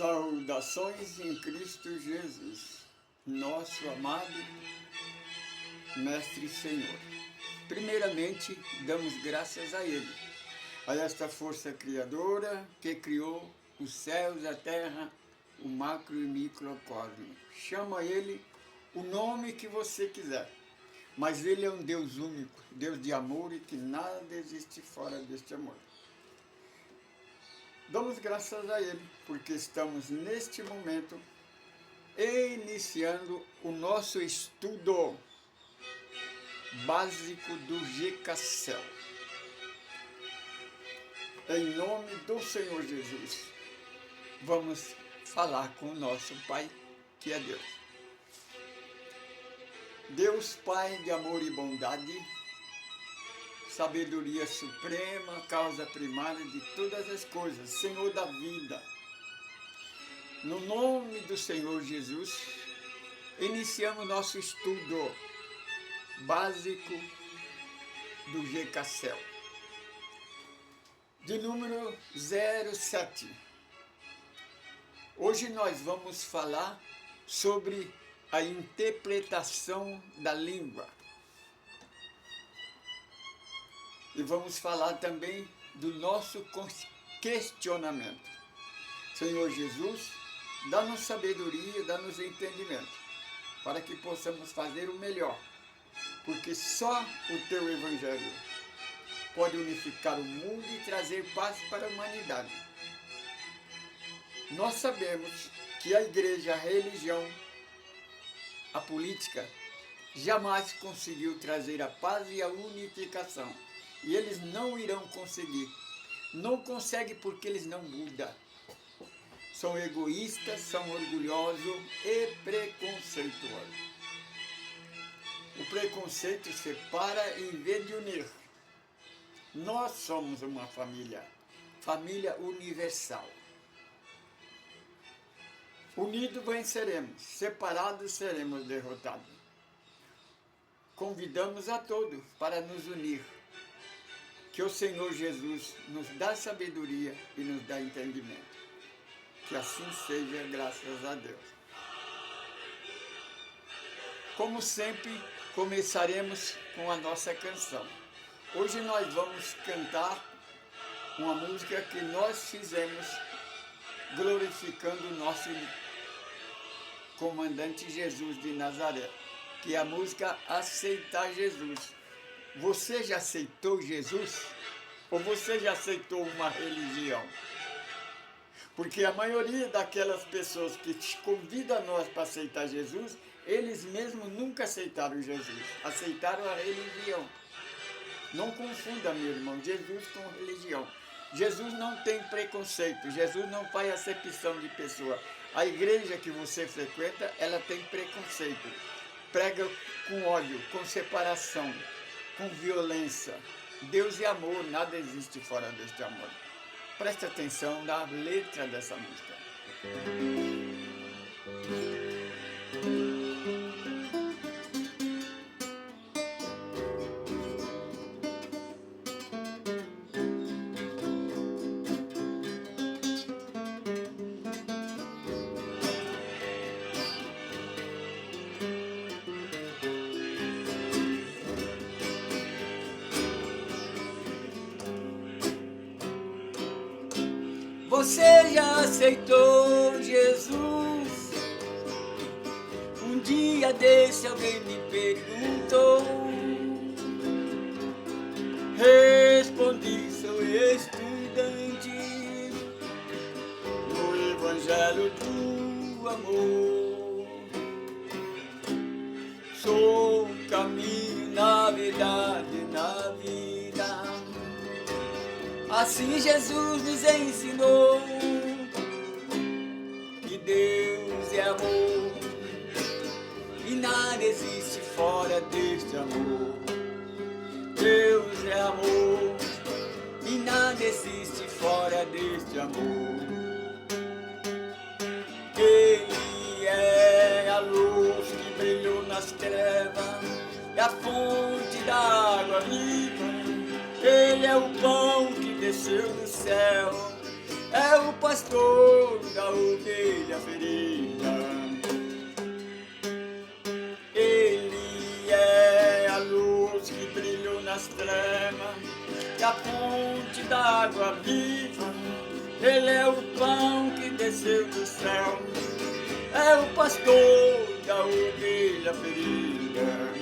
Saudações em Cristo Jesus, nosso amado Mestre e Senhor. Primeiramente, damos graças a Ele, a esta força criadora que criou os céus, a terra, o macro e microcosmo. Chama Ele o nome que você quiser, mas Ele é um Deus único, Deus de amor e que nada existe fora deste amor. Damos graças a Ele, porque estamos neste momento iniciando o nosso estudo básico do GCACEL. Em nome do Senhor Jesus, vamos falar com o nosso Pai, que é Deus. Deus Pai de amor e bondade, sabedoria suprema, causa primária de todas as coisas, Senhor da vida. No nome do Senhor Jesus, iniciamos nosso estudo básico do GCACEL, de número 07. Hoje nós vamos falar sobre a interpretação da língua. E vamos falar também do nosso questionamento. Senhor Jesus, dá-nos sabedoria, dá-nos entendimento, para que possamos fazer o melhor, porque só o Teu Evangelho pode unificar o mundo e trazer paz para a humanidade. Nós sabemos que a igreja, a religião, a política, jamais conseguiu trazer a paz e a unificação. E eles não irão conseguir. Não conseguem porque eles não mudam. São egoístas, são orgulhosos e preconceituosos. O preconceito separa em vez de unir. Nós somos uma família universal. Unidos venceremos, separados seremos derrotados. Convidamos a todos para nos unir. Que o Senhor Jesus nos dá sabedoria e nos dá entendimento. Que assim seja, graças a Deus. Como sempre, começaremos com a nossa canção. Hoje nós vamos cantar uma música que nós fizemos glorificando o nosso comandante Jesus de Nazaré, que é a música Aceitar Jesus. Você já aceitou Jesus? Ou você já aceitou uma religião? Porque a maioria daquelas pessoas que te convidam a nós para aceitar Jesus, eles mesmos nunca aceitaram Jesus, aceitaram a religião. Não confunda, meu irmão, Jesus com religião. Jesus não tem preconceito, Jesus não faz acepção de pessoa. A igreja que você frequenta, ela tem preconceito. Prega com ódio, com separação, com violência. Deus é amor, nada existe fora deste amor. Preste atenção na letra dessa música. Você já aceitou Jesus? Um dia desse alguém me perguntou. Respondi, sou estudante no Evangelho do amor. Sou o caminho, na verdade, na vida. Assim Jesus nos ensinou que Deus é amor e nada existe fora deste amor. Deus é amor e nada existe fora deste amor. Ele é a luz que brilhou nas trevas, é a fonte da água viva. Ele é o pão que desceu do céu, é o pastor da ovelha ferida. Ele é a luz que brilhou nas trevas, e a fonte da água viva. Ele é o pão que desceu do céu, é o pastor da ovelha ferida.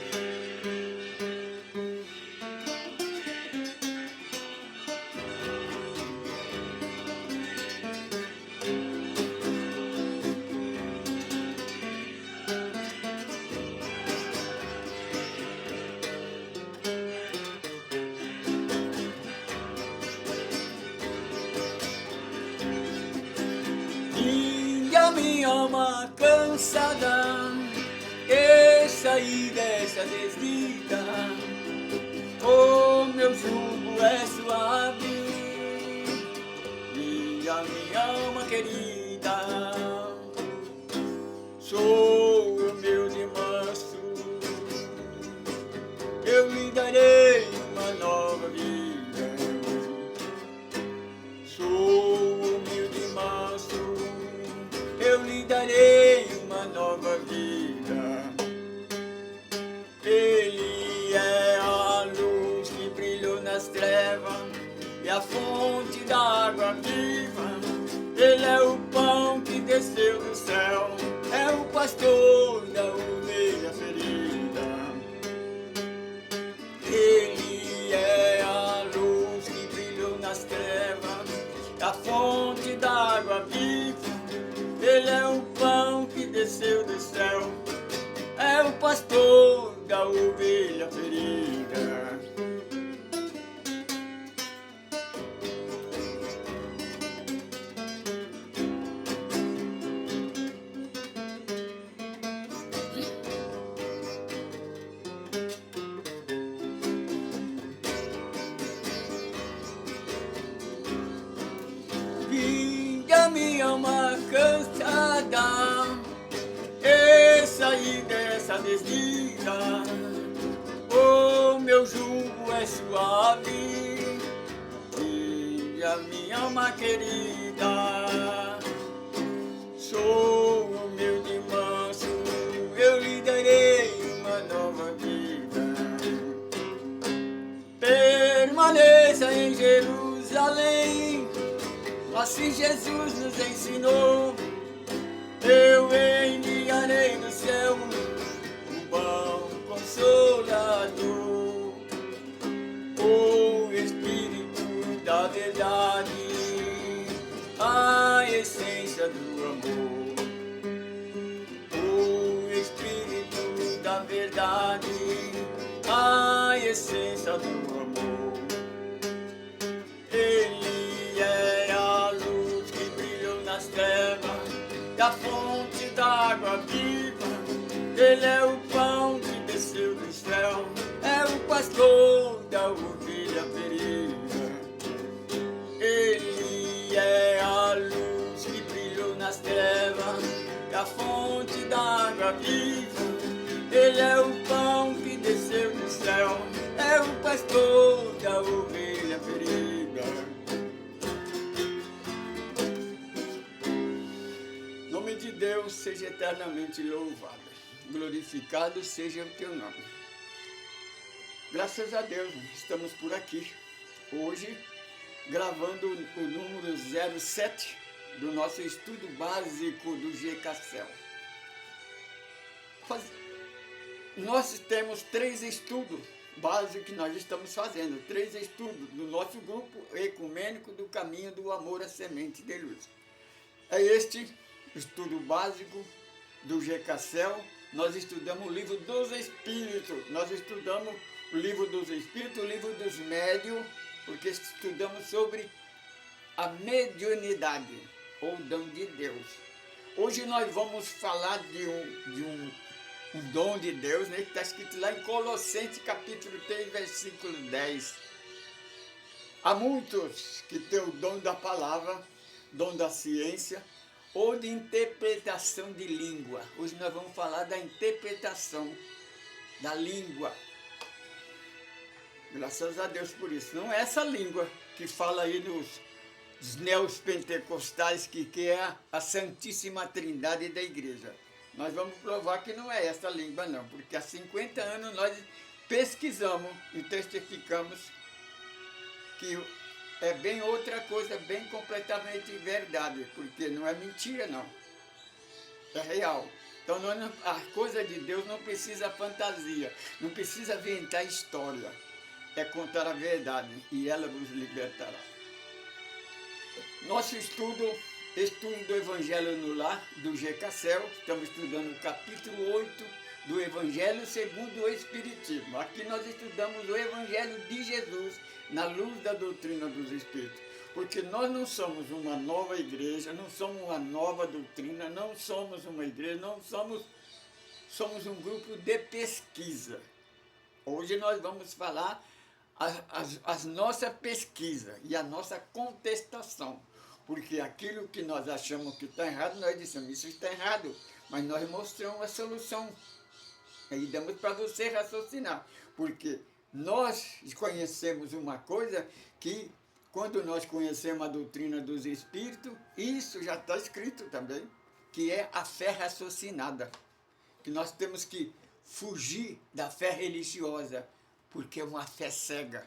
Minha alma cansada, que saí dessa desdita, o meu jugo é suave, minha alma querida, sou humilde e manso, eu lhe darei uma nova vida, sou humilde e manso, eu lhe darei uma nova vida. Ele é a luz que brilhou nas trevas e a fonte da água viva. Ele é o pão que desceu do céu, é o pastor da ovelha ferida. Ele é a luz que brilhou nas trevas e a fonte da água viva. Ele é o pão que desceu do céu, é o pastor da ovelha ferida. Minha alma cansada, e saí dessa desdita, o meu jugo é suave, e a minha alma querida, sou humilde e manso, eu lhe darei uma nova vida. Permaneça em Jerusalém, assim Jesus nos ensinou, eu enviarei do céu o pão consolador, o Espírito da verdade, a essência do amor, o Espírito da verdade, a essência do amor. Ele é a luz que brilhou nas trevas, da fonte da água viva. Ele é o pão que desceu do céu, é o pastor da ovelha ferida. Ele é a luz que brilhou nas trevas, da fonte da água viva. Ele é o pão que desceu do céu, é o pastor da ovelha ferida. O nome de Deus seja eternamente louvado, glorificado seja o teu nome. Graças a Deus, estamos por aqui, hoje, gravando o número 07 do nosso estudo básico do GKCEL. Nós temos 3 estudos básicos que nós estamos fazendo, 3 estudos do nosso grupo ecumênico do caminho do amor à semente de luz. É este estudo básico do GKCEL. Nós estudamos o livro dos Espíritos, nós estudamos o livro dos Espíritos, o livro dos Médios, porque estudamos sobre a mediunidade, ou dom de Deus. Hoje nós vamos falar de um dom de Deus, né, que está escrito lá em Colossenses capítulo 3, versículo 10. Há muitos que têm o dom da palavra, dom da ciência, ou de interpretação de língua. Hoje nós vamos falar da interpretação da língua. Graças a Deus por isso. Não é essa língua que fala aí os neopentecostais, que é a Santíssima Trindade da Igreja. Nós vamos provar que não é essa língua não, porque há 50 anos nós pesquisamos e testificamos que é bem outra coisa, bem completamente verdade, porque não é mentira não, é real. Então a coisa de Deus não precisa fantasia, não precisa inventar história, é contar a verdade e ela vos libertará. Nosso estudo do Evangelho no Lar, do G. Cassel, estamos estudando o capítulo 8 do Evangelho segundo o Espiritismo. Aqui nós estudamos o Evangelho de Jesus na luz da doutrina dos Espíritos. Porque nós não somos uma nova igreja, não somos uma nova doutrina, não somos uma igreja, somos um grupo de pesquisa. Hoje nós vamos falar as nossas pesquisas e a nossa contestação. Porque aquilo que nós achamos que está errado, nós dissemos, isso está errado, mas nós mostramos a solução. E damos para você raciocinar. Porque nós conhecemos uma coisa que, quando nós conhecemos a doutrina dos Espíritos, isso já está escrito também, que é a fé raciocinada. Que nós temos que fugir da fé religiosa, porque é uma fé cega.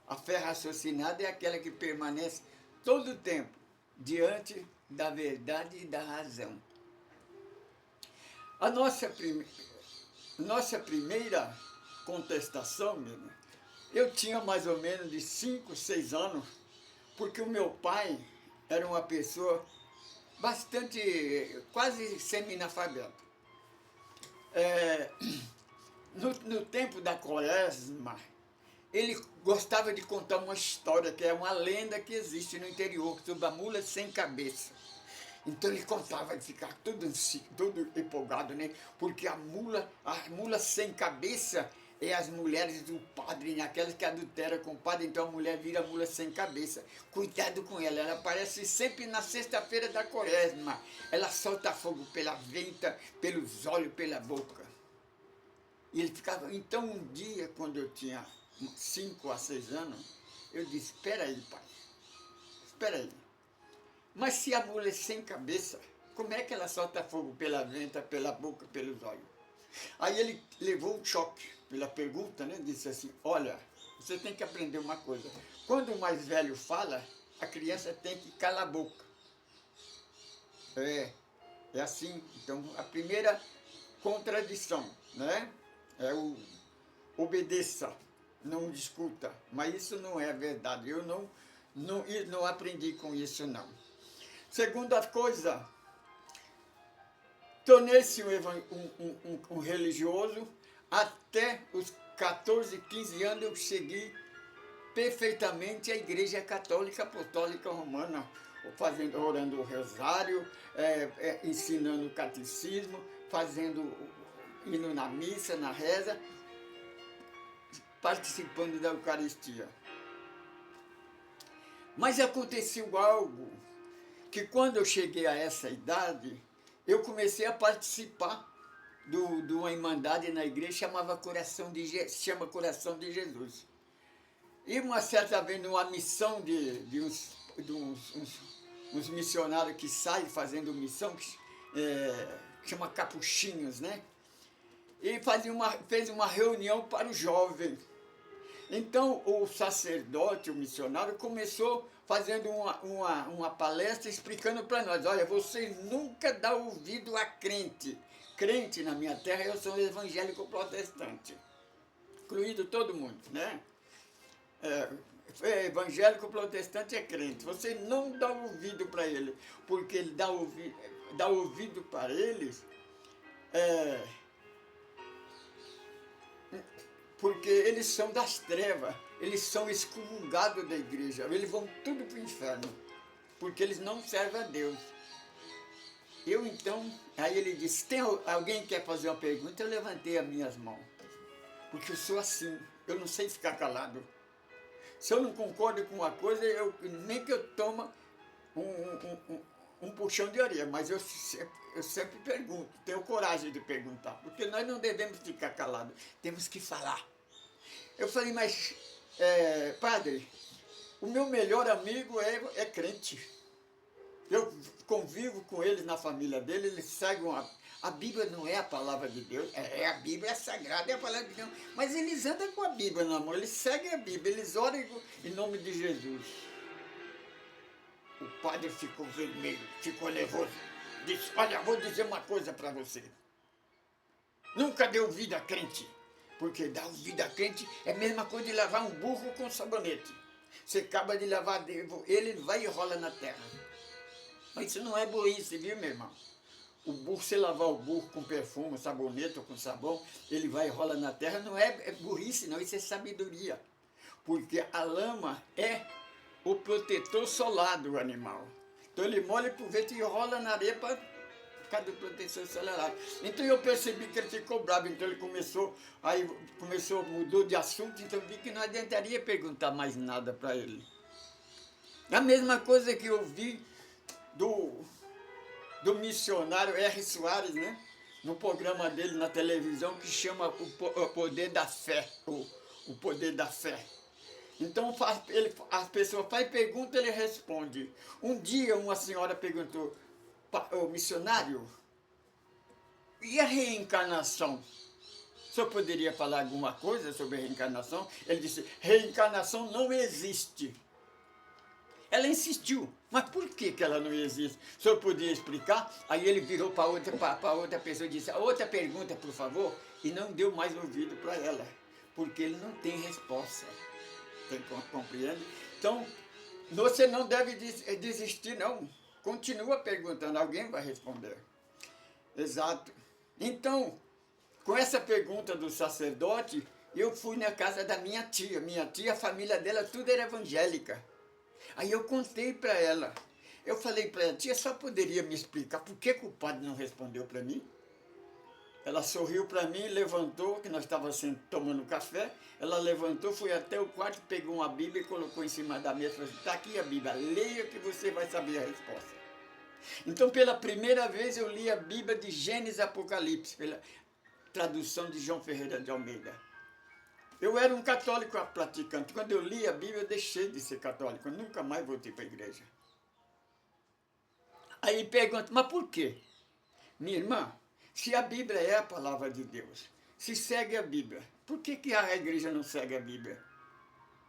A fé raciocinada é aquela que permanece todo o tempo diante da verdade e da razão. A nossa primeira contestação, eu tinha mais ou menos de 5, 6 anos, porque o meu pai era uma pessoa quase semi-analfabeto. No tempo da Quaresma, ele gostava de contar uma história, que é uma lenda que existe no interior, sobre a mula sem cabeça. Então ele contava, ele ficava todo empolgado, né? Porque a mula sem cabeça é as mulheres do padre, né? Aquelas que adulteram com o padre, então a mulher vira mula sem cabeça. Cuidado com ela, ela aparece sempre na sexta-feira da Quaresma. Ela solta fogo pela venta, pelos olhos, pela boca. E ele ficava, então um dia, quando eu tinha 5 a 6 anos, eu disse, espera aí, pai, espera aí. Mas se a mula é sem cabeça, como é que ela solta fogo pela venta, pela boca, pelos olhos? Aí ele levou um choque pela pergunta, né? Disse assim, olha, você tem que aprender uma coisa. Quando o mais velho fala, a criança tem que calar a boca. É assim. Então, a primeira contradição, né? É o obedeça, não discuta. Mas isso não é verdade. Eu não aprendi com isso, não. Segunda coisa, tornei-se um religioso. Até os 14, 15 anos eu segui perfeitamente a Igreja Católica Apostólica Romana, orando o rosário, ensinando o catecismo, indo na missa, na reza, participando da Eucaristia. Mas aconteceu algo que, quando eu cheguei a essa idade, eu comecei a participar de uma irmandade na igreja, chama Coração de Jesus. E uma certa vez, numa missão de uns missionários que saem fazendo missão, que chama capuchinhos, né? E fez uma reunião para os jovens. Então o sacerdote, o missionário, começou fazendo uma palestra explicando para nós, olha, vocês nunca dão ouvido a crente. Crente na minha terra, eu sou evangélico protestante, incluído todo mundo, né? Evangélico protestante é crente. Você não dá ouvido para ele, porque ele dá ouvido para eles, porque eles são das trevas, eles são excomungados da igreja, eles vão tudo para o inferno, porque eles não servem a Deus. Aí ele disse, tem alguém que quer fazer uma pergunta? Eu levantei as minhas mãos, porque eu sou assim, eu não sei ficar calado. Se eu não concordo com uma coisa, nem que eu tome um puxão de orelha, mas eu sempre pergunto, tenho coragem de perguntar, porque nós não devemos ficar calados, temos que falar. Eu falei, mas, padre, O meu melhor amigo é crente. Eu convivo com eles na família dele, eles seguem a Bíblia não é a palavra de Deus, a Bíblia é sagrada, é a palavra de Deus, mas eles andam com a Bíblia na mão, eles seguem a Bíblia, eles oram em nome de Jesus. O padre ficou vermelho, ficou nervoso, disse, olha, vou dizer uma coisa para você, nunca deu vida a crente, porque dar vida a crente é a mesma coisa de lavar um burro com sabonete. Você acaba de lavar, ele vai e rola na terra. Mas isso não é burrice, viu, meu irmão? O burro, se lavar o burro com perfume, sabonete ou com sabão, ele vai e rola na terra, não é burrice, não, isso é sabedoria. Porque a lama é o protetor solar do animal. Então ele molha por vento e rola na areia para cada proteção solar. Então eu percebi que ele ficou bravo, então ele mudou de assunto, então eu vi que não adiantaria perguntar mais nada para ele. A mesma coisa que eu vi do missionário R. Soares, né? No programa dele na televisão, que chama o Poder da Fé. O Poder da Fé. Então as pessoas fazem pergunta, ele responde. Um dia uma senhora perguntou, o missionário, e a reencarnação? O senhor poderia falar alguma coisa sobre a reencarnação? Ele disse, reencarnação não existe. Ela insistiu, mas por que ela não existe? O senhor podia explicar? Aí ele virou para outra pessoa e disse, outra pergunta, por favor, e não deu mais ouvido para ela, porque ele não tem resposta. Compreende? Então, você não deve desistir, não. Continua perguntando, alguém vai responder. Exato. Então, com essa pergunta do sacerdote, eu fui na casa da minha tia. Minha tia, a família dela, tudo era evangélica. Aí eu contei para ela. Eu falei para ela, tia, só poderia me explicar por que o padre não respondeu para mim? Ela sorriu para mim, levantou, que nós estávamos tomando café. Ela levantou, foi até o quarto, pegou uma Bíblia e colocou em cima da mesa e falou assim, está aqui a Bíblia, leia que você vai saber a resposta. Então, pela primeira vez, eu li a Bíblia de Gênesis e Apocalipse, pela tradução de João Ferreira de Almeida. Eu era um católico praticante. Quando eu li a Bíblia, eu deixei de ser católico. Eu nunca mais voltei para a igreja. Aí pergunta, mas por quê? Minha irmã, se a Bíblia é a palavra de Deus, se segue a Bíblia, por que a igreja não segue a Bíblia?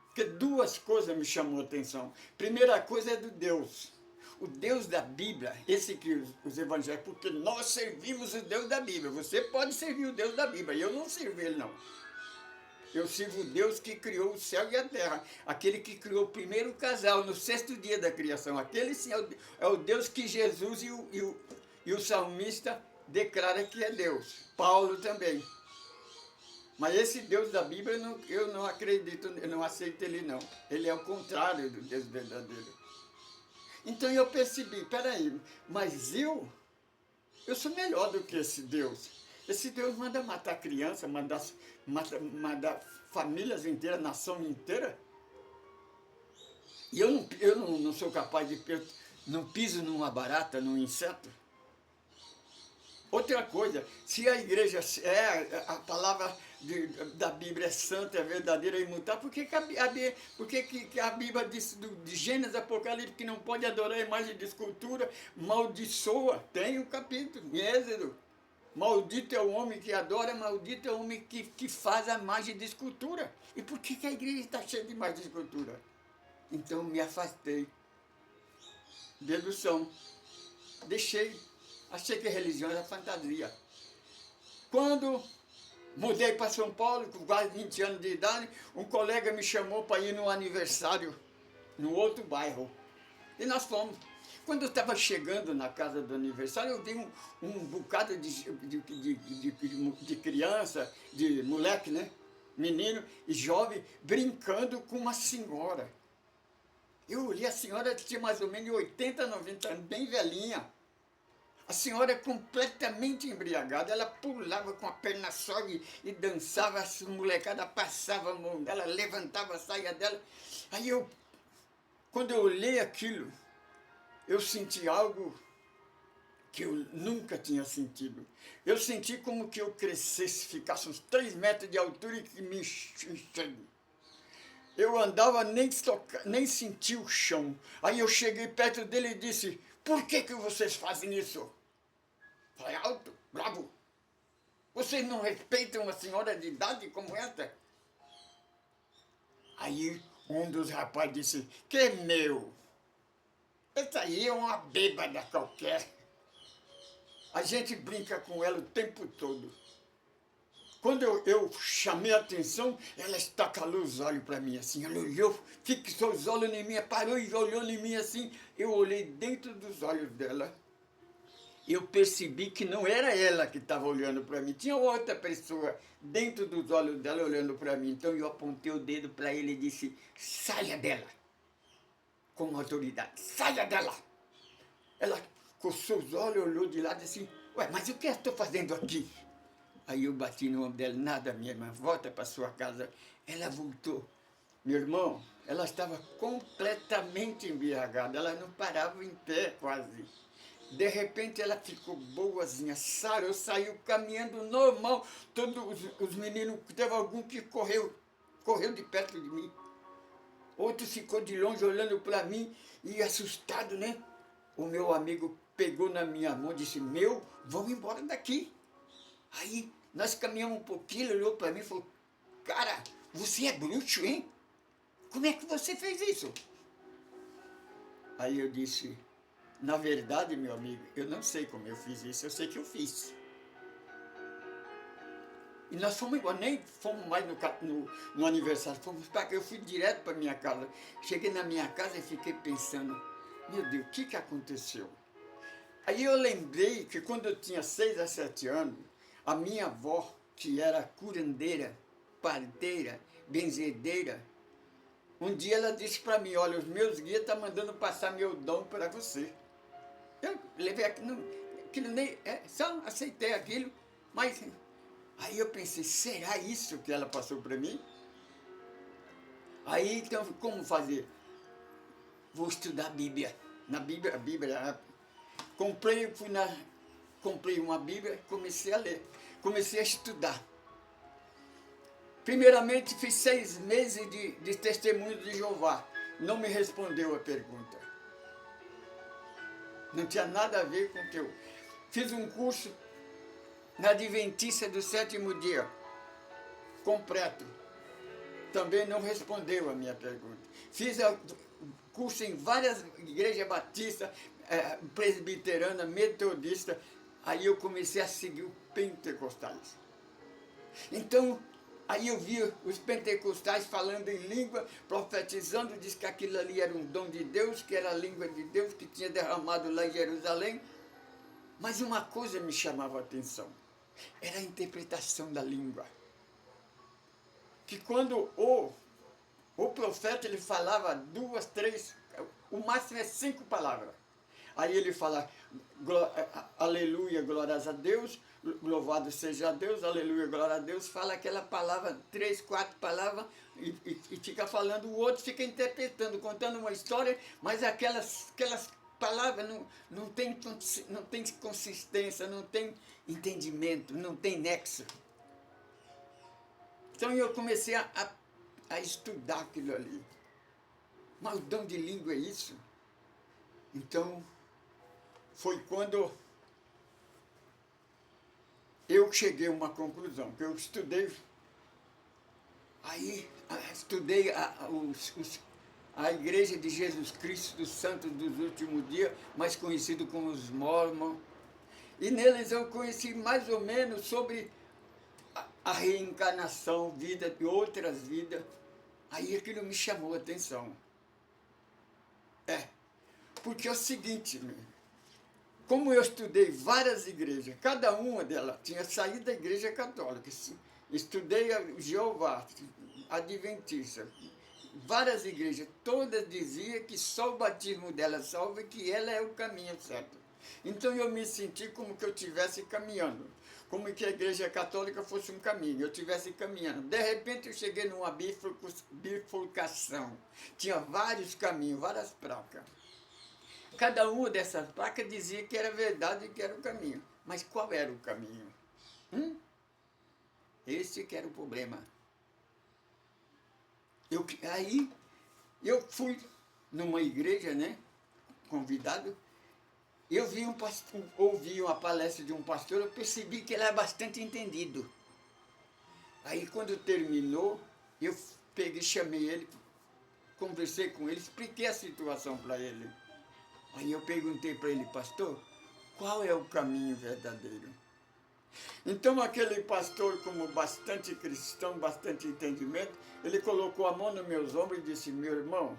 Porque duas coisas me chamou a atenção. Primeira coisa é do Deus. O Deus da Bíblia, esse que os evangelhos, porque nós servimos o Deus da Bíblia. Você pode servir o Deus da Bíblia, eu não sirvo ele, não. Eu sirvo o Deus que criou o céu e a terra, aquele que criou o primeiro casal no 6º dia da criação. Aquele sim é o Deus que Jesus e o salmista declara que é Deus. Paulo também. Mas esse Deus da Bíblia eu não acredito, eu não aceito ele não. Ele é o contrário do Deus verdadeiro. Então eu percebi, peraí, mas eu sou melhor do que esse Deus. Esse Deus manda matar criança, manda famílias inteiras, nação inteira. E eu não sou capaz de... não piso numa barata, num inseto. Outra coisa, se a igreja a palavra da Bíblia é santa, é verdadeira e imutável, por que a Bíblia diz de Gênesis Apocalipse que não pode adorar a imagem de escultura, maldiçoa? Tem um capítulo, em Êxodo. Maldito é o homem que adora, maldito é o homem que faz a imagem de escultura. E por que a igreja está cheia de imagem de escultura? Então me afastei. Dedução. Deixei. Achei que a religião era fantasia. Quando mudei para São Paulo, com quase 20 anos de idade, um colega me chamou para ir no aniversário, no outro bairro. E nós fomos. Quando eu estava chegando na casa do aniversário, eu vi um bocado de criança, de moleque, né? Menino e jovem, brincando com uma senhora. Eu olhei, a senhora tinha mais ou menos 80, 90 anos, bem velhinha. A senhora completamente embriagada, ela pulava com a perna só e dançava, a molecada passava a mão dela, levantava a saia dela. Aí quando eu olhei aquilo, eu senti algo que eu nunca tinha sentido. Eu senti como que eu crescesse, ficasse uns 3 metros de altura e que me enchendo. Eu andava, nem senti o chão. Aí eu cheguei perto dele e disse, por que vocês fazem isso? Falei alto, bravo. Vocês não respeitam uma senhora de idade como essa? Aí um dos rapazes disse, que é meu? Essa aí é uma bêbada qualquer. A gente brinca com ela o tempo todo. Quando eu chamei a atenção, ela estacalou os olhos para mim assim. Ela olhou, fixou os olhos em mim, parou e olhou em mim assim. Eu olhei dentro dos olhos dela. Eu percebi que não era ela que estava olhando para mim. Tinha outra pessoa dentro dos olhos dela olhando para mim. Então eu apontei o dedo para ele e disse, saia dela. Com autoridade, saia dela. Ela coçou os olhos, olhou de lado e disse, ué, mas o que eu estou fazendo aqui? Aí eu bati no ombro dela, nada, minha irmã, volta para sua casa. Ela voltou. Meu irmão, ela estava completamente embriagada, ela não parava em pé quase. De repente ela ficou boazinha, sarou, saiu caminhando normal. Todos os meninos, teve algum que correu de perto de mim. Outro ficou de longe olhando para mim e assustado, né? O meu amigo pegou na minha mão e disse, vamos embora daqui. Aí nós caminhamos um pouquinho, ele olhou para mim e falou, cara, você é bruxo, hein? Como é que você fez isso? Aí eu disse, na verdade, meu amigo, eu não sei como eu fiz isso, eu sei que eu fiz. E nós fomos igual, nem fomos mais no aniversário, fomos para cá, eu fui direto para minha casa. Cheguei na minha casa e fiquei pensando, meu Deus, o que aconteceu? Aí eu lembrei que quando eu tinha 6 a 7 anos, a minha avó, que era curandeira, parteira, benzedeira, um dia ela disse para mim, olha, os meus guias estão mandando passar meu dom para você. Eu levei aquilo nem, só aceitei aquilo, mas aí eu pensei, será isso que ela passou para mim? Aí então, como fazer? Vou estudar a Bíblia. Na Bíblia, comprei uma Bíblia e comecei a ler. Comecei a estudar. Primeiramente fiz 6 meses de testemunho de Jeová. Não me respondeu a pergunta. Não tinha nada a ver com o que eu... Fiz um curso na Adventista do 7º dia, completo. Também não respondeu a minha pergunta. Fiz curso em várias igrejas batistas, presbiteriana, metodista. Aí eu comecei a seguir os pentecostais. Então, aí eu vi os pentecostais falando em língua, profetizando, disse que aquilo ali era um dom de Deus, que era a língua de Deus, que tinha derramado lá em Jerusalém. Mas uma coisa me chamava a atenção, era a interpretação da língua. Que quando o profeta ele falava 2, 3, o máximo é 5 palavras. Aí ele fala, aleluia, glórias a Deus, louvado seja Deus, aleluia, glória a Deus, fala aquela palavra, 3, 4 palavras, e fica falando, o outro fica interpretando, contando uma história, mas aquelas palavras não tem consistência, não tem entendimento, não tem nexo. Então eu comecei a estudar aquilo ali. Mas o dom de língua é isso? Então, foi quando eu cheguei a uma conclusão, que eu estudei, aí estudei a Igreja de Jesus Cristo dos Santos dos Últimos Dias, mais conhecido como os Mormons, e neles eu conheci mais ou menos sobre a reencarnação, vida de outras vidas. Aí aquilo me chamou a atenção. Porque é o seguinte, como eu estudei várias igrejas, cada uma delas tinha saído da igreja católica, estudei a Jeová, Adventista, várias igrejas, todas diziam que só o batismo dela salva e que ela é o caminho certo. Então eu me senti como que eu estivesse caminhando, como que a igreja católica fosse um caminho, eu estivesse caminhando. De repente eu cheguei numa bifurcação, tinha vários caminhos, várias placas. Cada uma dessas placas dizia que era verdade e que era o caminho. Mas qual era o caminho? Esse que era o problema. Aí eu fui numa igreja, né, convidado, eu vi ouvi uma palestra de um pastor, eu percebi que ele era bastante entendido. Aí quando terminou, eu peguei, chamei ele, conversei com ele, expliquei a situação para ele. Aí eu perguntei para ele, pastor, qual é o caminho verdadeiro? Então aquele pastor, como bastante cristão, bastante entendimento, ele colocou a mão nos meus ombros e disse, meu irmão,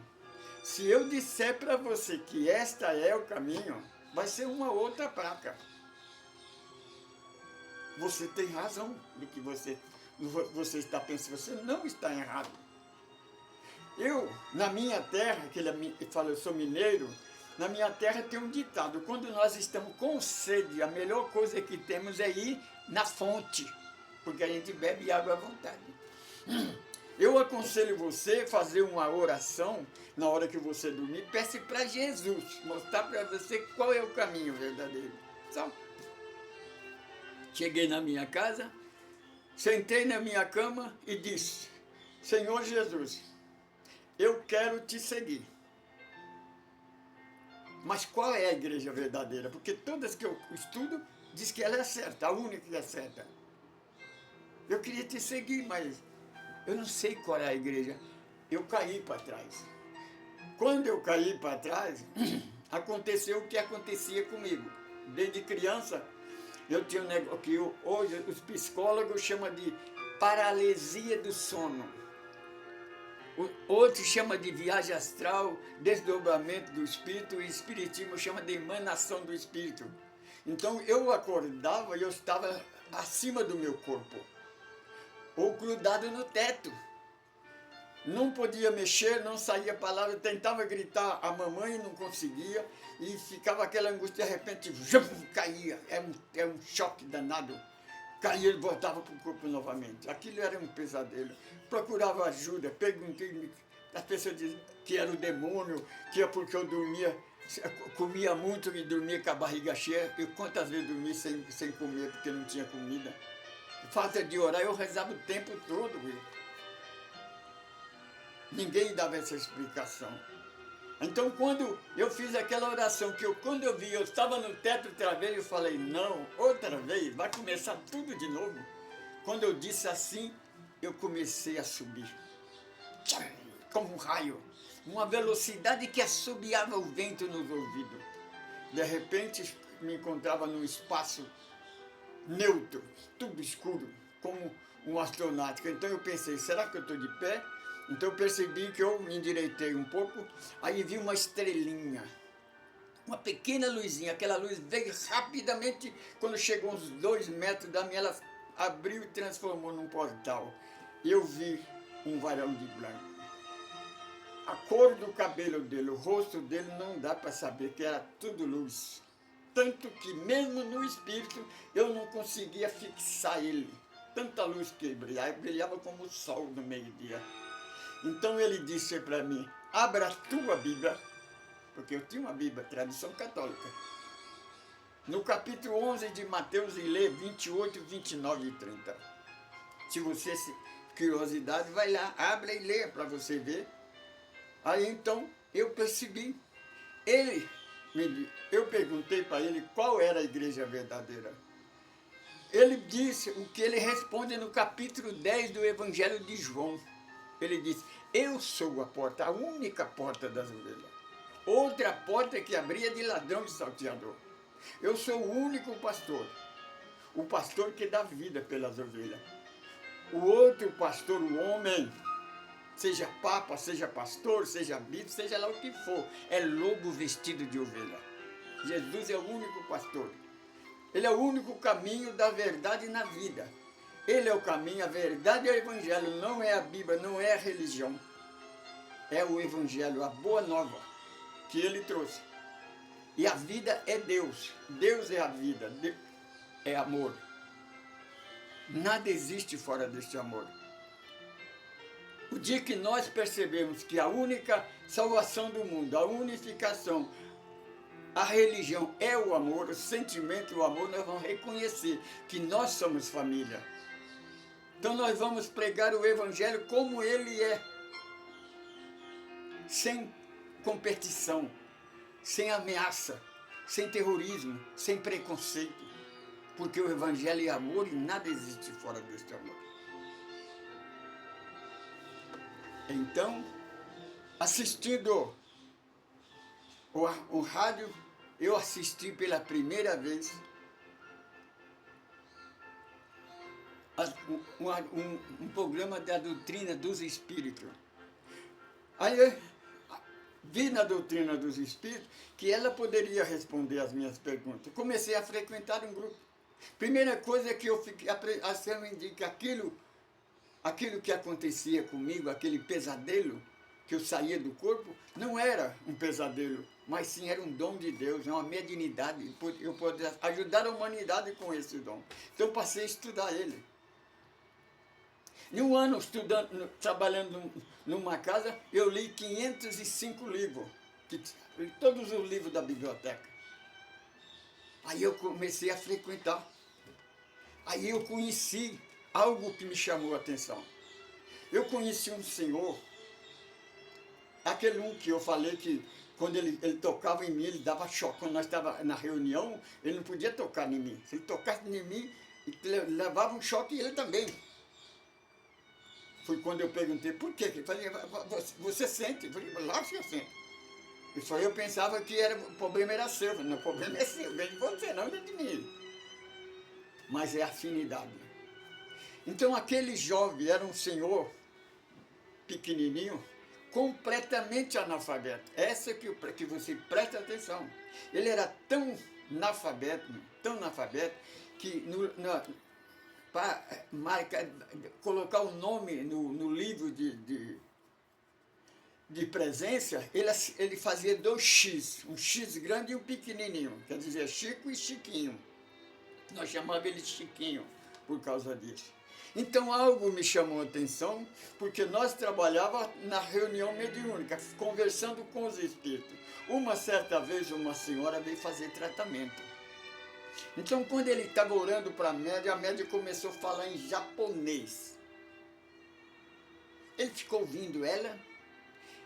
se eu disser para você que esta é o caminho, vai ser uma outra placa. Você tem razão do que você está pensando, você não está errado. Eu, na minha terra, que ele fala, eu sou mineiro, na minha terra tem um ditado, quando nós estamos com sede, a melhor coisa que temos é ir na fonte, porque a gente bebe água à vontade. Eu aconselho você a fazer uma oração na hora que você dormir, peça para Jesus mostrar para você qual é o caminho verdadeiro. Só. Cheguei na minha casa, sentei na minha cama e disse, Senhor Jesus, eu quero te seguir. Mas qual é a igreja verdadeira? Porque todas que eu estudo, diz que ela é certa, a única que é certa. Eu queria te seguir, mas eu não sei qual é a igreja. Eu caí para trás. Quando eu caí para trás, aconteceu o que acontecia comigo. Desde criança, eu tinha um negócio que hoje os psicólogos chamam de paralisia do sono. Outro chama de viagem astral, desdobramento do espírito, e espiritismo chama de emanação do espírito. Então eu acordava e eu estava acima do meu corpo, ou grudado no teto. Não podia mexer, não saía palavra, tentava gritar a mamãe, não conseguia, e ficava aquela angústia, de repente, caía, é um choque danado. Caía e voltava para o corpo novamente. Aquilo era um pesadelo. Procurava ajuda, perguntei, as pessoas diziam que era o demônio, que é porque eu dormia, comia muito e dormia com a barriga cheia. Eu quantas vezes dormi sem comer porque não tinha comida. Falta de orar, eu rezava o tempo todo. Ninguém dava essa explicação. Então, quando eu fiz aquela oração, quando eu vi, eu estava no teto outra vez, eu falei, não, outra vez, vai começar tudo de novo. Quando eu disse assim, eu comecei a subir. Como um raio. Uma velocidade que assobiava o vento nos ouvidos. De repente, me encontrava num espaço neutro, tudo escuro, como um astronauta. Então eu pensei, será que eu estou de pé? Então eu percebi que eu me endireitei um pouco, aí vi uma estrelinha, uma pequena luzinha, aquela luz veio rapidamente, quando chegou uns 2 metros da minha, ela abriu e transformou num portal. Eu vi um varão de branco. A cor do cabelo dele, o rosto dele, não dá para saber, que era tudo luz. Tanto que mesmo no espírito eu não conseguia fixar ele. Tanta luz que brilhava como o sol no meio-dia. Então ele disse para mim, abra a tua Bíblia, porque eu tinha uma Bíblia, tradição católica, no capítulo 11 de Mateus, e lê 28, 29 e 30. Se você curiosidade, vai lá, abra e leia para você ver. Aí então eu percebi, eu perguntei para ele qual era a igreja verdadeira. Ele disse o que ele responde no capítulo 10 do Evangelho de João. Ele disse, eu sou a porta, a única porta das ovelhas. Outra porta que abria de ladrão e salteador. Eu sou o único pastor. O pastor que dá vida pelas ovelhas. O outro pastor, o homem, seja papa, seja pastor, seja bispo, seja lá o que for, é lobo vestido de ovelha. Jesus é o único pastor. Ele é o único caminho da verdade na vida. Ele é o caminho, a verdade é o Evangelho, não é a Bíblia, não é a religião. É o Evangelho, a boa nova que ele trouxe. E a vida é Deus. Deus é a vida, é amor. Nada existe fora deste amor. O dia que nós percebemos que a única salvação do mundo, a unificação, a religião é o amor, o sentimento, o amor, nós vamos reconhecer que nós somos família. Então nós vamos pregar o Evangelho como ele é. sem competição, sem ameaça, sem terrorismo, sem preconceito. Porque o Evangelho é amor e nada existe fora deste amor. Então, assistindo o rádio, eu assisti pela primeira vez um programa da doutrina dos espíritos. Aí eu vi na doutrina dos espíritos que ela poderia responder as minhas perguntas. Comecei a frequentar um grupo. Primeira coisa é que eu fiquei, a senhora indica aquilo que acontecia comigo, aquele pesadelo, que eu saía do corpo, não era um pesadelo, mas sim era um dom de Deus, uma mediunidade. Eu poderia ajudar a humanidade com esse dom. Então eu passei a estudar ele. Em um ano, estudando, trabalhando numa casa, eu li 505 livros, todos os livros da biblioteca. Aí eu comecei a frequentar. Aí eu conheci algo que me chamou a atenção. Eu conheci um senhor, aquele um que eu falei que quando ele tocava em mim, ele dava choque. Quando nós estávamos na reunião, ele não podia tocar em mim. Se ele tocasse em mim, ele levava um choque e ele também. Foi quando eu perguntei, por quê? Ele falou, você sente? Eu falei, lógico que eu sinto. E só eu pensava que o problema era seu. Não, o problema é seu, vem de você, não vem de mim. Mas é afinidade. Então aquele jovem era um senhor pequenininho, completamente analfabeto. Essa que você presta atenção. Ele era tão analfabeto, que para colocar o nome no livro de presença, ele fazia 2 X, um X grande e um pequenininho, quer dizer, Chico e Chiquinho. Nós chamávamos ele de Chiquinho por causa disso. Então algo me chamou a atenção, porque nós trabalhávamos na reunião mediúnica, conversando com os espíritos. Uma certa vez uma senhora veio fazer tratamento. Então quando ele estava orando para a média começou a falar em japonês. Ele ficou ouvindo ela,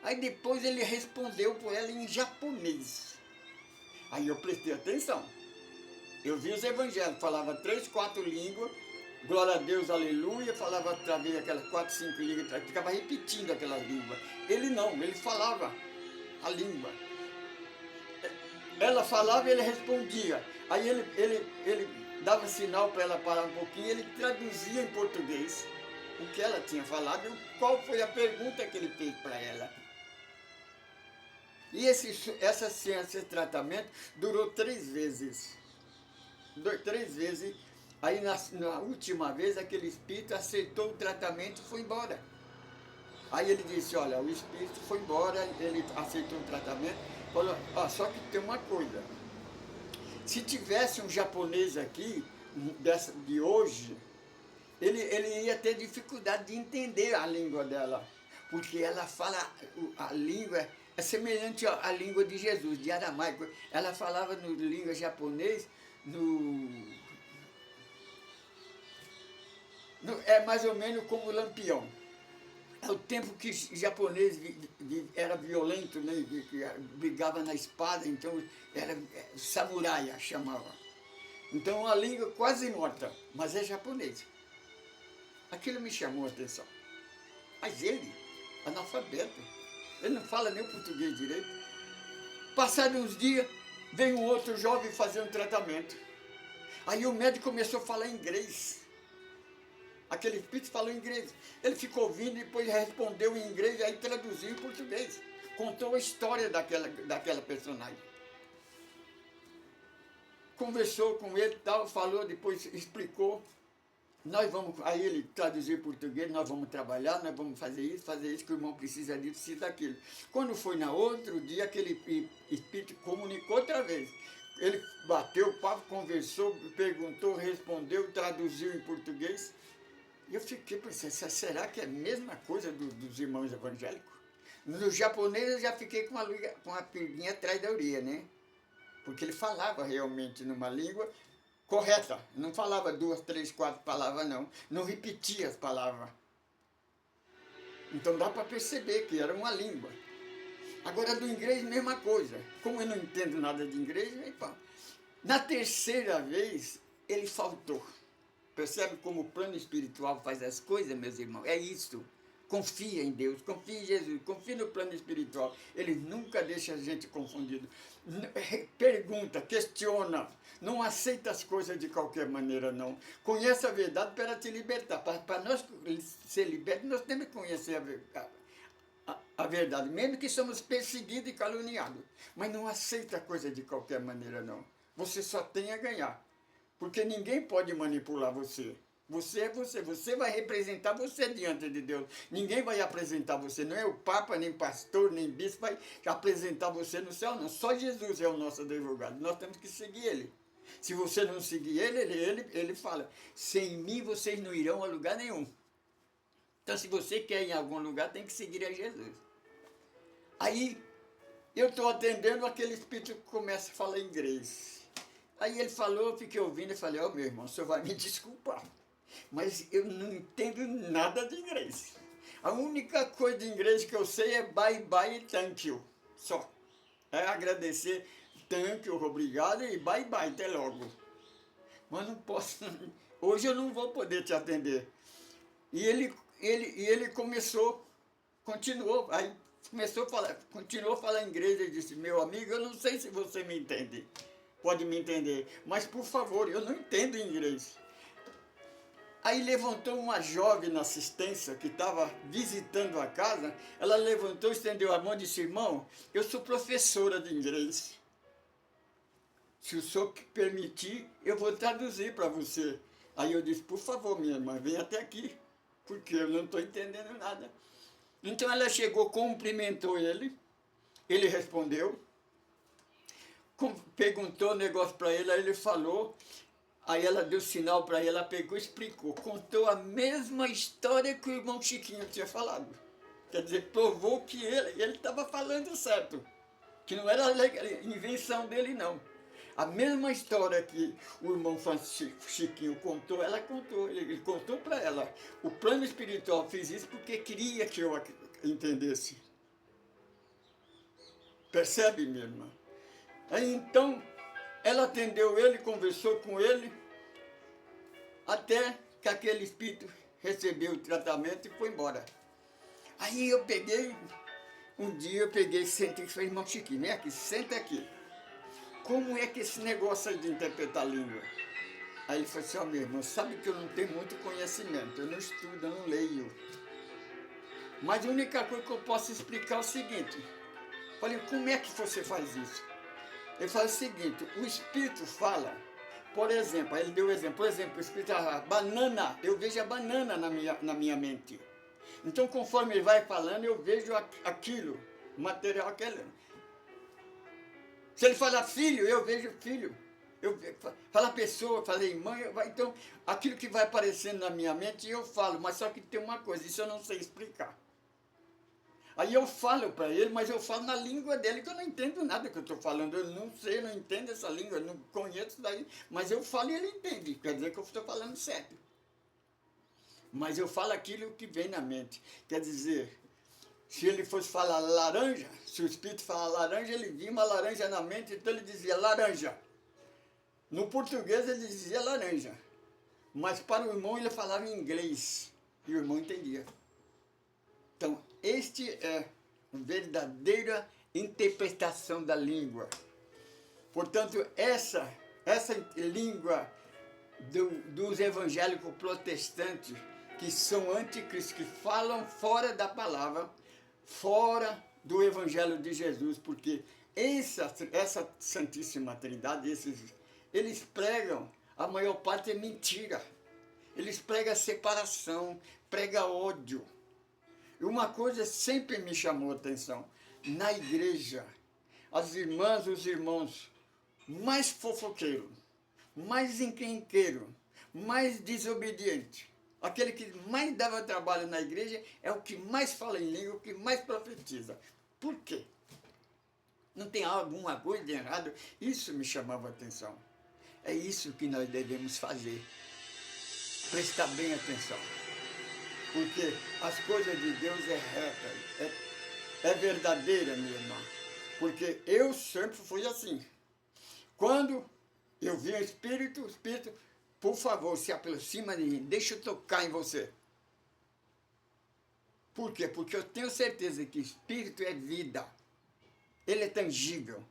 aí depois ele respondeu por ela em japonês. Aí eu prestei atenção. Eu vi os evangelhos, falava 3, 4 línguas, glória a Deus, aleluia, falava outra vez aquelas 4, 5 línguas, ficava repetindo aquelas línguas. Ele não, ele falava a língua. Ela falava e ele respondia. Aí ele dava sinal para ela parar um pouquinho, ele traduzia em português o que ela tinha falado e qual foi a pergunta que ele fez para ela. E esse tratamento durou 3 vezes. 3 vezes. Aí na última vez aquele espírito aceitou o tratamento e foi embora. Aí ele disse, olha, o espírito foi embora, ele aceitou o tratamento, falou, só que tem uma coisa, se tivesse um japonês aqui, de hoje, ele ia ter dificuldade de entender a língua dela, porque ela fala, a língua é semelhante à língua de Jesus, de aramaico. Ela falava na língua japonês, é mais ou menos como o Lampião. É o tempo que o japonês era violento, né? Brigava na espada, então era samurai, chamava. Então a língua quase morta, mas é japonês. Aquilo me chamou a atenção. Mas ele, analfabeto, ele não fala nem o português direito. Passados uns dias, veio um outro jovem fazer um tratamento. Aí o médico começou a falar inglês. Aquele espírito falou inglês. Ele ficou ouvindo e depois respondeu em inglês e aí traduziu em português. Contou a história daquela personagem. Conversou com ele e tal, falou, depois explicou. Aí ele traduziu em português, nós vamos trabalhar, nós vamos fazer isso, que o irmão precisa disso, precisa daquilo. Quando foi no outro dia, aquele espírito comunicou outra vez. Ele bateu o papo, conversou, perguntou, respondeu, traduziu em português. E eu fiquei pensando, será que é a mesma coisa dos irmãos evangélicos? No japonês eu já fiquei com a pulguinha atrás da orelha, né? Porque ele falava realmente numa língua correta. Não falava 2, 3, 4 palavras, não. Não repetia as palavras. Então dá para perceber que era uma língua. Agora, do inglês, mesma coisa. Como eu não entendo nada de inglês, na terceira vez, ele faltou. Percebe como o plano espiritual faz as coisas, meus irmãos? É isso. Confia em Deus, confia em Jesus, confia no plano espiritual. Ele nunca deixa a gente confundido. Pergunta, questiona. Não aceita as coisas de qualquer maneira, não. Conhece a verdade para te libertar. Para nós ser libertos, nós temos que conhecer a verdade, mesmo que somos perseguidos e caluniados. Mas não aceita a coisa de qualquer maneira, não. Você só tem a ganhar. Porque ninguém pode manipular você. Você é você. Você vai representar você diante de Deus. Ninguém vai apresentar você. Não é o Papa, nem pastor, nem bispo vai apresentar você no céu, não. Só Jesus é o nosso advogado. Nós temos que seguir Ele. Se você não seguir Ele fala, sem mim vocês não irão a lugar nenhum. Então, se você quer ir em algum lugar, tem que seguir a Jesus. Aí, eu estou atendendo, aquele espírito que começa a falar inglês. Aí ele falou, eu fiquei ouvindo e falei, meu irmão, o senhor vai me desculpar, mas eu não entendo nada de inglês. A única coisa de inglês que eu sei é bye bye e thank you, só. É agradecer, thank you, obrigado e bye bye, até logo. Mas não posso, hoje eu não vou poder te atender. E ele continuou a falar inglês e disse, meu amigo, eu não sei se você me entende. Pode me entender, mas por favor, eu não entendo inglês. Aí levantou uma jovem na assistência que estava visitando a casa, ela levantou, estendeu a mão e disse, irmão, eu sou professora de inglês. Se o senhor permitir, eu vou traduzir para você. Aí eu disse, por favor, minha irmã, vem até aqui, porque eu não estou entendendo nada. Então ela chegou, cumprimentou ele respondeu, perguntou o negócio para ele, aí ele falou, aí ela deu sinal para ele, ela pegou e explicou, contou a mesma história que o irmão Chiquinho tinha falado. Quer dizer, provou que ele estava falando certo, que não era invenção dele, não. A mesma história que o irmão Chiquinho contou, ela contou, ele contou para ela. O plano espiritual fez isso porque queria que eu entendesse. Percebe, minha irmã? Aí então, ela atendeu ele, conversou com ele, até que aquele espírito recebeu o tratamento e foi embora. Aí um dia eu peguei e sentei e falei, irmão Chiquinho, vem aqui, senta aqui. Como é que esse negócio aí de interpretar a língua? Aí ele falou assim, meu irmão, sabe que eu não tenho muito conhecimento, eu não estudo, eu não leio. Mas a única coisa que eu posso explicar é o seguinte. Falei, como é que você faz isso? Ele fala o seguinte, o Espírito fala, por exemplo, aí ele deu o exemplo, o Espírito fala, banana, eu vejo a banana na minha mente. Então, conforme ele vai falando, eu vejo aquilo, o material aquele. Se ele falar filho, eu vejo filho. Fala pessoa, falei mãe, então, aquilo que vai aparecendo na minha mente, eu falo, mas só que tem uma coisa, isso eu não sei explicar. Aí eu falo para ele, mas eu falo na língua dele, que eu não entendo nada que eu estou falando. Eu não sei, eu não entendo essa língua, eu não conheço daí, mas eu falo e ele entende. Quer dizer que eu estou falando certo. Mas eu falo aquilo que vem na mente. Quer dizer, se ele fosse falar laranja, se o espírito falar laranja, ele via uma laranja na mente, então ele dizia laranja. No português ele dizia laranja. Mas para o irmão ele falava em inglês. E o irmão entendia. Então, este é a verdadeira interpretação da língua. Portanto, essa língua dos evangélicos protestantes, que são anticristos, que falam fora da palavra, fora do evangelho de Jesus, porque essa Santíssima Trindade, eles pregam, a maior parte é mentira. Eles pregam separação, pregam ódio. E uma coisa sempre me chamou a atenção, na igreja, as irmãs, os irmãos mais fofoqueiros, mais encrenqueiros, mais desobedientes, aquele que mais dava trabalho na igreja é o que mais fala em língua, o que mais profetiza. Por quê? Não tem alguma coisa de errado? Isso me chamava a atenção. É isso que nós devemos fazer. Prestar bem atenção. Porque as coisas de Deus é reta, é verdadeira, minha irmã. Porque eu sempre fui assim. Quando eu vi o Espírito, por favor, se aproxima de mim, deixa eu tocar em você. Por quê? Porque eu tenho certeza que Espírito é vida. Ele é tangível.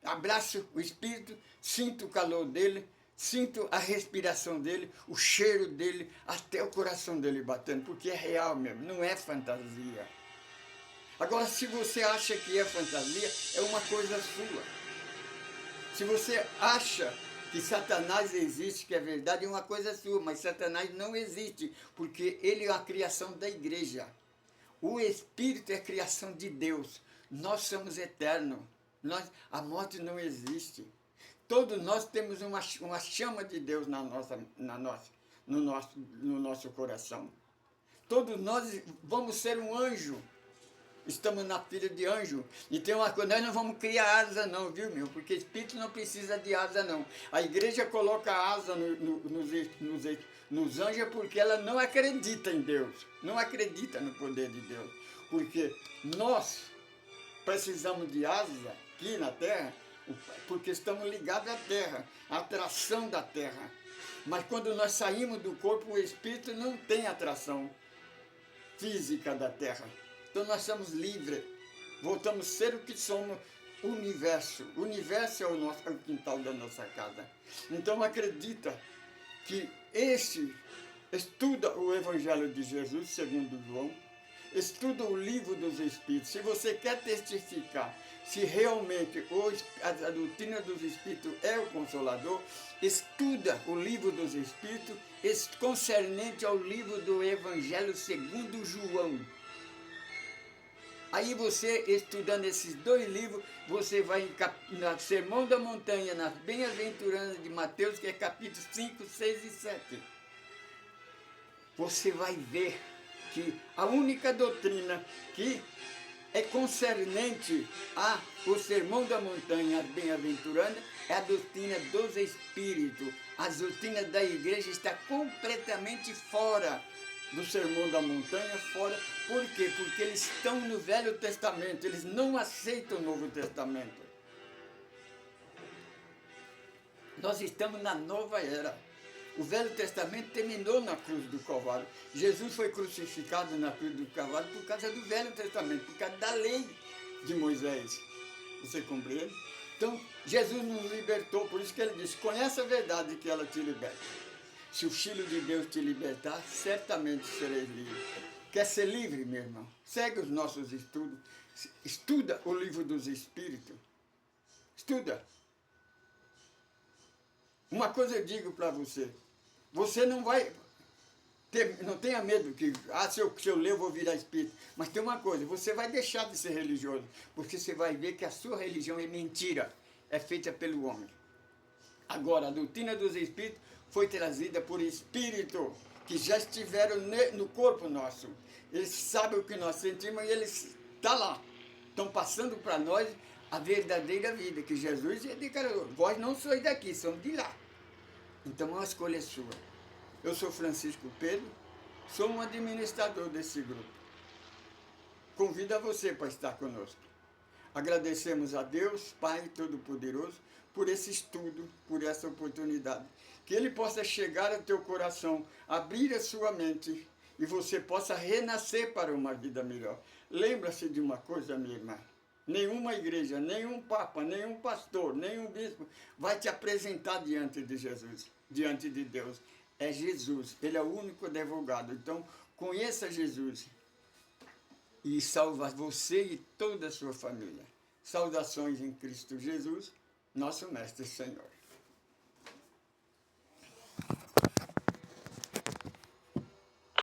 Abraço o Espírito, sinto o calor dele, sinto a respiração dele, o cheiro dele, até o coração dele batendo, porque é real mesmo, não é fantasia. Agora, se você acha que é fantasia, é uma coisa sua. Se você acha que Satanás existe, que é verdade, é uma coisa sua, mas Satanás não existe, porque ele é a criação da igreja. O Espírito é a criação de Deus. Nós somos eternos. A morte não existe. Todos nós temos uma chama de Deus no nosso coração. Todos nós vamos ser um anjo. Estamos na filha de anjo. E tem uma coisa, nós não vamos criar asa não, viu, meu? Porque Espírito não precisa de asa não. A igreja coloca asa nos anjos porque ela não acredita em Deus. Não acredita no poder de Deus. Porque nós precisamos de asa aqui na terra, porque estamos ligados à terra, à atração da terra. Mas quando nós saímos do corpo, o Espírito não tem atração física da terra. Então nós somos livres, voltamos a ser o que somos, o universo. O universo é o quintal da nossa casa. Então acredita que estuda o Evangelho de Jesus, segundo João, estuda o livro dos Espíritos. Se você quer testificar se realmente a doutrina dos Espíritos é o Consolador, estuda o livro dos Espíritos concernente ao livro do Evangelho segundo João. Aí você, estudando esses dois livros, você vai no Sermão da Montanha, nas Bem-aventuranças de Mateus, que é capítulo 5, 6 e 7. Você vai ver que a única doutrina que é concernente ao Sermão da Montanha, as Bem-aventuranças, é a doutrina dos Espíritos. A doutrina da igreja está completamente fora do Sermão da Montanha, fora. Por quê? Porque eles estão no Velho Testamento, eles não aceitam o Novo Testamento. Nós estamos na nova era. O Velho Testamento terminou na cruz do Calvário. Jesus foi crucificado na cruz do Calvário por causa do Velho Testamento, por causa da lei de Moisés. Você compreende? Então, Jesus nos libertou, por isso que ele disse, conhece a verdade que ela te liberta. Se o Filho de Deus te libertar, certamente sereis livre. Quer ser livre, meu irmão? Segue os nossos estudos. Estuda o livro dos Espíritos. Estuda. Uma coisa eu digo para você. Você não vai não tenha medo que, se eu ler eu vou virar espírito. Mas tem uma coisa, você vai deixar de ser religioso, porque você vai ver que a sua religião é mentira, é feita pelo homem. Agora, a doutrina dos Espíritos foi trazida por Espírito, que já estiveram no corpo nosso. Eles sabem o que nós sentimos e eles estão lá. Estão passando para nós a verdadeira vida, que Jesus declarou, vós não sois daqui, somos de lá. Então, é uma escolha sua. Eu sou Francisco Pedro, sou um administrador desse grupo. Convido a você para estar conosco. Agradecemos a Deus, Pai Todo-Poderoso, por esse estudo, por essa oportunidade. Que Ele possa chegar ao teu coração, abrir a sua mente e você possa renascer para uma vida melhor. Lembra-se de uma coisa, minha irmã. Nenhuma igreja, nenhum papa, nenhum pastor, nenhum bispo vai te apresentar diante de Jesus, diante de Deus. É Jesus, Ele é o único advogado. Então, conheça Jesus e salva você e toda a sua família. Saudações em Cristo Jesus, nosso Mestre e Senhor.